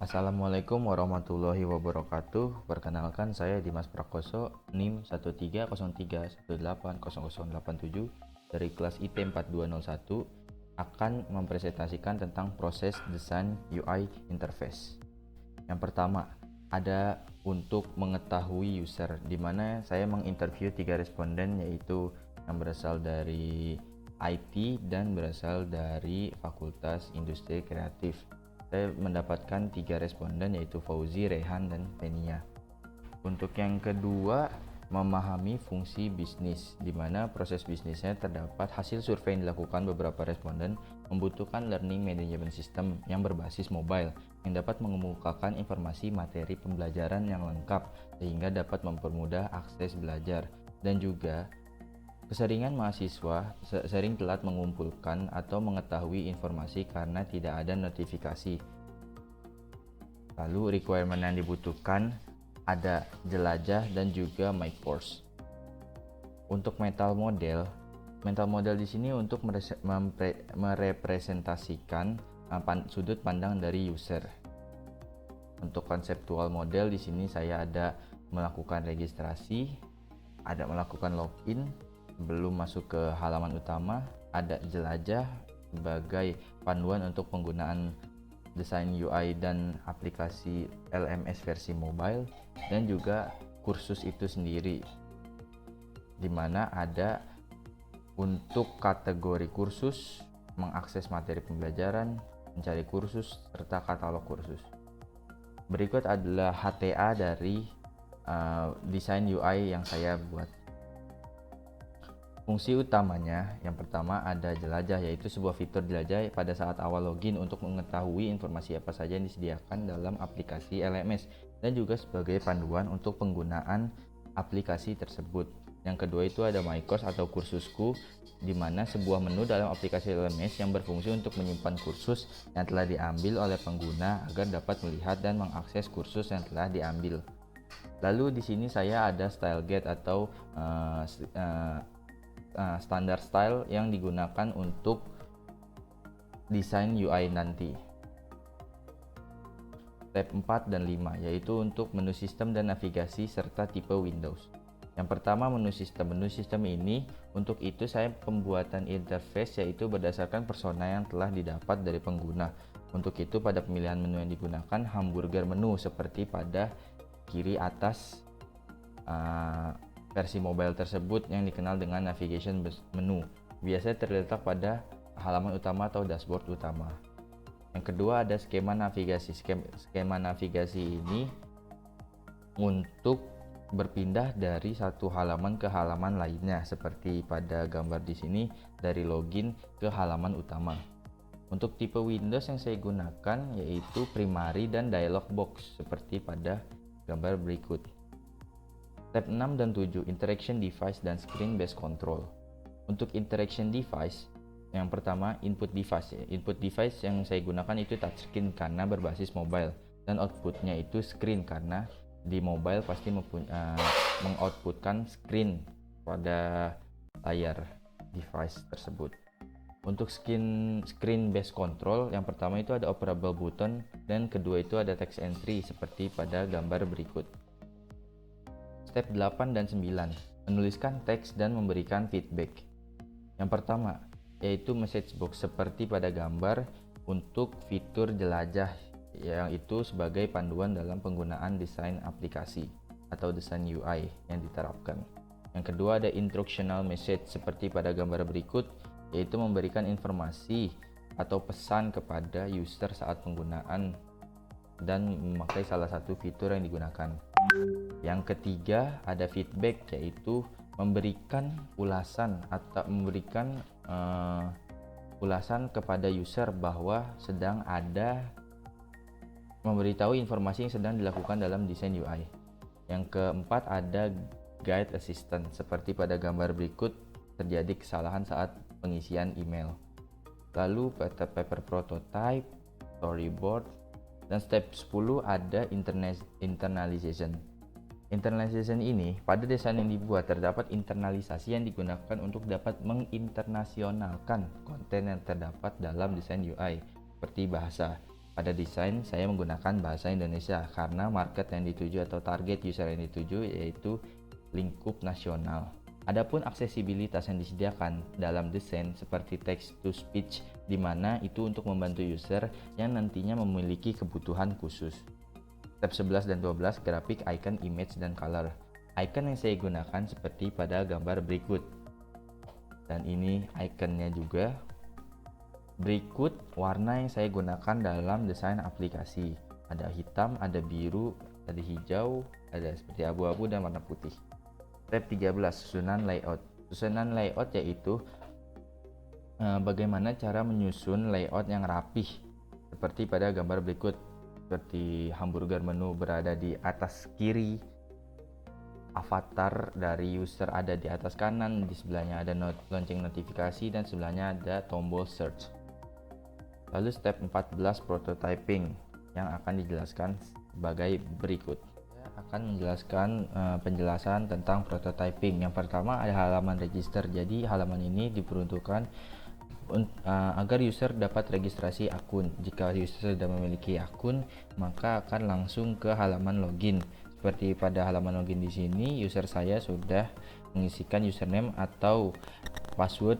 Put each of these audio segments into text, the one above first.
Assalamualaikum warahmatullahi wabarakatuh. Perkenalkan, saya Dimas Prakoso, NIM 13031808087 dari kelas IT 4201 akan mempresentasikan tentang proses desain UI interface. Yang pertama, ada untuk mengetahui user, di mana saya menginterview 3 responden, yaitu yang berasal dari IT dan berasal dari Fakultas Industri Kreatif. Saya mendapatkan 3 responden, yaitu Fauzi, Rehan, dan Fenia. Untuk yang kedua, memahami fungsi bisnis, di mana proses bisnisnya terdapat hasil survei yang dilakukan beberapa responden membutuhkan learning management system yang berbasis mobile yang dapat mengemukakan informasi materi pembelajaran yang lengkap sehingga dapat mempermudah akses belajar, dan juga keseringan mahasiswa sering telat mengumpulkan atau mengetahui informasi karena tidak ada notifikasi. Lalu requirement yang dibutuhkan ada jelajah dan juga my course. Untuk mental model di sini untuk merepresentasikan sudut pandang dari user. Untuk konseptual model di sini saya ada melakukan registrasi, ada melakukan login, belum masuk ke halaman utama, ada jelajah sebagai panduan untuk penggunaan desain UI dan aplikasi LMS versi mobile, dan juga kursus itu sendiri, di mana ada untuk kategori kursus, mengakses materi pembelajaran, mencari kursus, serta katalog kursus. Berikut adalah HTA dari desain UI yang saya buat. Fungsi utamanya, yang pertama ada jelajah, yaitu sebuah fitur jelajah pada saat awal login untuk mengetahui informasi apa saja yang disediakan dalam aplikasi LMS, dan juga sebagai panduan untuk penggunaan aplikasi tersebut. Yang kedua itu ada My Course atau kursusku, di mana sebuah menu dalam aplikasi LMS yang berfungsi untuk menyimpan kursus yang telah diambil oleh pengguna agar dapat melihat dan mengakses kursus yang telah diambil. Lalu di sini saya ada style guide atau standar style yang digunakan untuk desain UI nanti. Step 4 dan 5 yaitu untuk menu sistem dan navigasi serta tipe Windows. Yang pertama, menu sistem. Menu sistem ini, untuk itu saya pembuatan interface yaitu berdasarkan persona yang telah didapat dari pengguna. Untuk itu pada pemilihan menu yang digunakan hamburger menu seperti pada kiri atas versi mobile tersebut yang dikenal dengan navigation menu, biasanya terletak pada halaman utama atau dashboard utama. Yang kedua ada skema navigasi. Skema navigasi ini untuk berpindah dari satu halaman ke halaman lainnya, seperti pada gambar di sini dari login ke halaman utama. Untuk tipe Windows yang saya gunakan yaitu primary dan dialog box seperti pada gambar berikut. Step 6 dan 7, interaction device dan screen based control. Untuk interaction device, yang pertama input device. Input device yang saya gunakan itu touchscreen karena berbasis mobile, dan outputnya itu screen karena di mobile pasti mengoutputkan screen pada layar device tersebut. Untuk screen based control, yang pertama itu ada operable button, dan kedua itu ada text entry seperti pada gambar berikut. Step 8 dan 9, menuliskan teks dan memberikan feedback. Yang pertama yaitu message box seperti pada gambar untuk fitur jelajah, yang itu sebagai panduan dalam penggunaan desain aplikasi atau desain UI yang diterapkan. Yang kedua ada instructional message seperti pada gambar berikut, yaitu memberikan informasi atau pesan kepada user saat penggunaan dan memakai salah satu fitur yang digunakan. Yang ketiga ada feedback, yaitu memberikan ulasan atau memberikan ulasan kepada user bahwa sedang ada, memberitahu informasi yang sedang dilakukan dalam desain UI. Yang keempat ada guide assistant seperti pada gambar berikut, terjadi kesalahan saat pengisian email. Lalu paper prototype, storyboard, dan step 10 ada internalisation. Internalisation ini pada desain yang dibuat terdapat internalisasi yang digunakan untuk dapat menginternasionalkan konten yang terdapat dalam desain UI seperti bahasa. Pada desain saya menggunakan bahasa Indonesia karena market yang dituju atau target user yang dituju yaitu lingkup nasional. Adapun aksesibilitas yang disediakan dalam desain seperti text to speech, di mana itu untuk membantu user yang nantinya memiliki kebutuhan khusus. Step 11 dan 12, grafik, icon, image, dan color. Icon yang saya gunakan seperti pada gambar berikut. Dan ini iconnya juga. Berikut warna yang saya gunakan dalam desain aplikasi. Ada hitam, ada biru, ada hijau, ada seperti abu-abu dan warna putih. Step 13, susunan layout. Susunan layout yaitu bagaimana cara menyusun layout yang rapih seperti pada gambar berikut. Seperti hamburger menu berada di atas kiri, avatar dari user ada di atas kanan, di sebelahnya ada lonceng notifikasi, dan sebelahnya ada tombol search. Lalu step 14, prototyping, yang akan dijelaskan sebagai berikut. Saya akan menjelaskan penjelasan tentang prototyping. Yang pertama ada halaman register. Jadi halaman ini diperuntukkan agar user dapat registrasi akun. Jika user sudah memiliki akun, maka akan langsung ke halaman login. Seperti pada halaman login di sini, user saya sudah mengisikan username atau password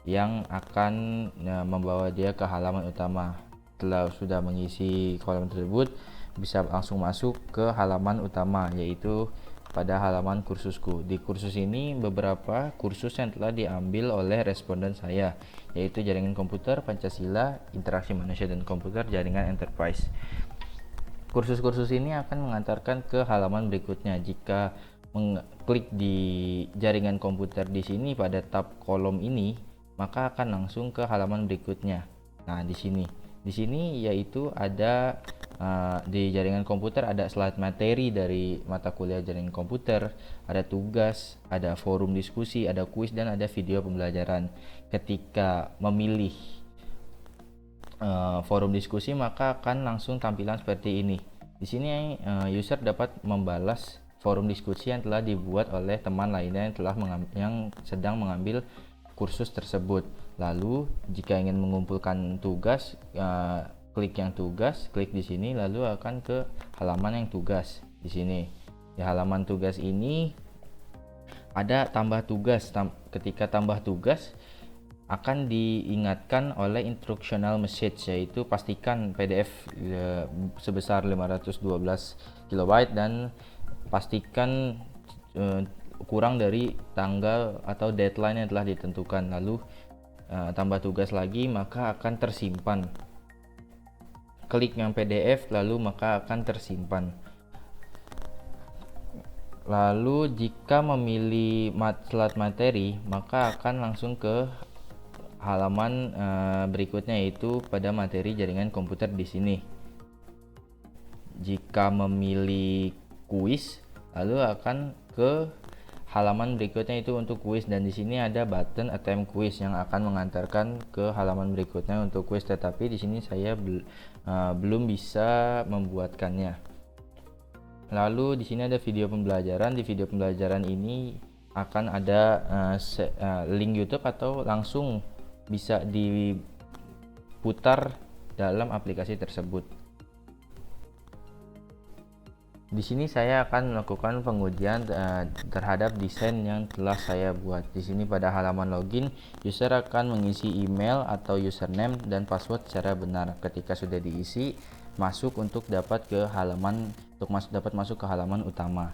yang akan membawa dia ke halaman utama. Setelah sudah mengisi kolom tersebut, bisa langsung masuk ke halaman utama, yaitu pada halaman kursusku. Di kursus ini beberapa kursus yang telah diambil oleh responden saya, yaitu jaringan komputer, Pancasila, interaksi manusia dan komputer, jaringan enterprise. Kursus-kursus ini akan mengantarkan ke halaman berikutnya. Jika mengklik di jaringan komputer di sini pada tab kolom ini, maka akan langsung ke halaman berikutnya. Nah, di sini yaitu ada di jaringan komputer ada slide materi dari mata kuliah jaringan komputer, ada tugas, ada forum diskusi, ada kuis, dan ada video pembelajaran. Ketika memilih forum diskusi, maka akan langsung tampilan seperti ini. Di sini user dapat membalas forum diskusi yang telah dibuat oleh teman lainnya yang sedang mengambil kursus tersebut. Lalu jika ingin mengumpulkan tugas, klik yang tugas, klik di sini, lalu akan ke halaman yang tugas. Di sini di halaman tugas ini ada tambah tugas. Ketika tambah tugas akan diingatkan oleh instructional message, yaitu pastikan PDF sebesar 512 KB dan pastikan kurang dari tanggal atau deadline yang telah ditentukan. Lalu tambah tugas lagi, maka akan tersimpan. Klik yang PDF, lalu maka akan tersimpan. Lalu jika memilih slide materi, maka akan langsung ke halaman berikutnya, yaitu pada materi jaringan komputer di sini. Jika memilih kuis, lalu akan ke halaman berikutnya itu untuk kuis, dan di sini ada button attempt quiz yang akan mengantarkan ke halaman berikutnya untuk kuis, tetapi di sini saya belum bisa membuatkannya. Lalu di sini ada video pembelajaran. Di video pembelajaran ini akan ada link YouTube atau langsung bisa diputar dalam aplikasi tersebut. Di sini saya akan melakukan pengujian terhadap desain yang telah saya buat. Di sini pada halaman login, user akan mengisi email atau username dan password secara benar. Ketika sudah diisi, masuk untuk dapat masuk ke halaman utama.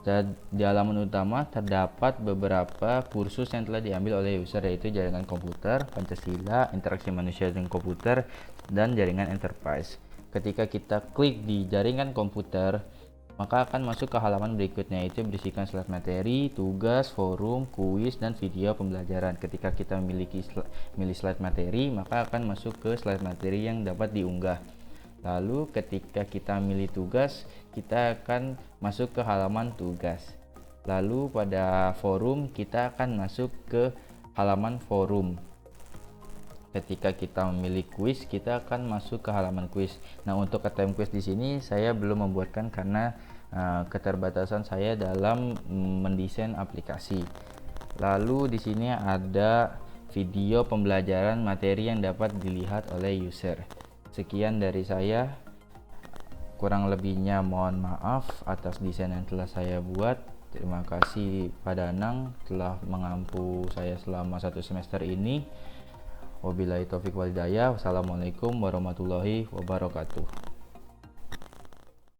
Dan di halaman utama terdapat beberapa kursus yang telah diambil oleh user, yaitu jaringan komputer, Pancasila, interaksi manusia dan komputer, dan jaringan enterprise. Ketika kita klik di jaringan komputer, maka akan masuk ke halaman berikutnya, yaitu berisikan slide materi, tugas, forum, kuis, dan video pembelajaran. Ketika kita milih slide materi, maka akan masuk ke slide materi yang dapat diunggah. Lalu ketika kita milih tugas, kita akan masuk ke halaman tugas. Lalu pada forum, kita akan masuk ke halaman forum. Ketika kita memilih kuis, kita akan masuk ke halaman kuis. Nah, untuk attempt kuis di sini saya belum membuatkan karena keterbatasan saya dalam mendesain aplikasi. Lalu di sini ada video pembelajaran materi yang dapat dilihat oleh user. Sekian dari saya. Kurang lebihnya mohon maaf atas desain yang telah saya buat. Terima kasih Pak Danang telah mengampu saya selama 1 semester ini. Wabillahi taufiq wal hidayah. Wassalamualaikum warahmatullahi wabarakatuh.